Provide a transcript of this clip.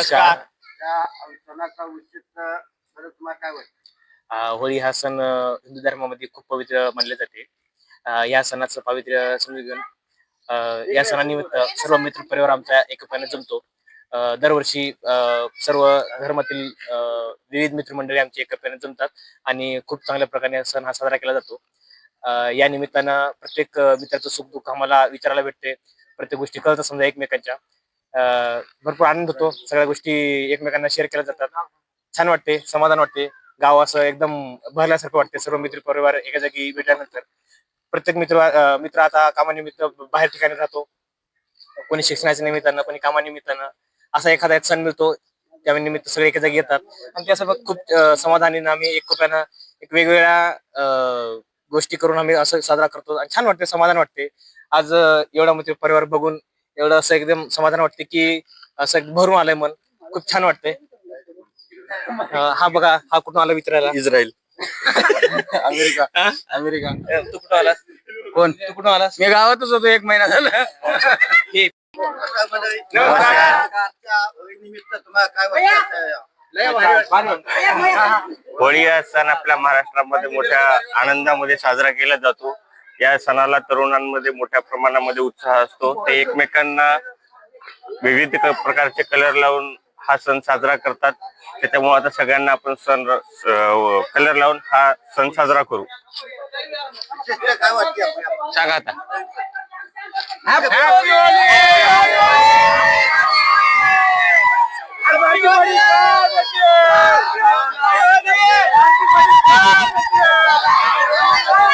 नमस्कार. त्या सणाचा उचित बरं तुम्हाला काय वाटतं? होळी हा सण हिंदू धर्मामध्ये खूप पवित्र मानले जाते. या सणाचं पावित्र्य समजून घेऊन या सणानिमित्त सर्व मित्र परिवार आमचा एकोप्याने जमतो. दरवर्षी सर्व धर्मातील विविध मित्रमंडळी आमची एकोप्याने जमतात आणि खूप चांगल्या प्रकारे सण हा साजरा केला जातो. या निमित्तानं प्रत्येक मित्राचं सुख-दुःख आम्हाला विचारायला भेटते. प्रत्येक गोष्टी कळतात समजा एकमेकांच्या. भरपूर आनंद होतो. सगळ्या गोष्टी एकमेकांना शेअर केल्या जातात. छान वाटते, समाधान वाटते. गाव असं एकदम भरल्यासारखं वाटते. सर्व मित्र परिवार एका जागी भेटल्यानंतर. प्रत्येक मित्र आता कामानिमित्त बाहेर ठिकाणी राहतो. कोणी शिक्षणाच्या निमित्तानं, कोणी कामानिमित्तानं. असा एखादा एक सण मिळतो. त्या निमित्त सगळे एका जागी येतात आणि त्यासोबत खूप समाधानीनं आम्ही एकोप्यानं एक वेगवेगळ्या गोष्टी करून आम्ही असं साजरा करतो आणि छान वाटते, समाधान वाटते. आज एवढा मित्र परिवार बघून एवढं असं एकदम समाधान वाटते, की असं भरून आलंय मन. खूप छान वाटतंय. हा बघा, हा कुठून आला विचारायला? इस्रायल. अमेरिका. अमेरिका. तू कुठं आलास? कोण? तू कुठून आलास? मी गावातच होतो 1 महिना झाला. हे निमित्त तुम्हाला काय वाटतं? होळी हा सण आपल्या महाराष्ट्रामध्ये मोठ्या आनंदामध्ये साजरा केला जातो. या सणाला तरुणांमध्ये मोठ्या प्रमाणामध्ये उत्साह असतो. ते एकमेकांना विविध प्रकारचे कलर लावून हा सण साजरा करतात. त्याच्यामुळे आता सगळ्यांना आपण कलर लावून हा सण साजरा करू. काय वाटते? सांगा आता. हॅपी होळी!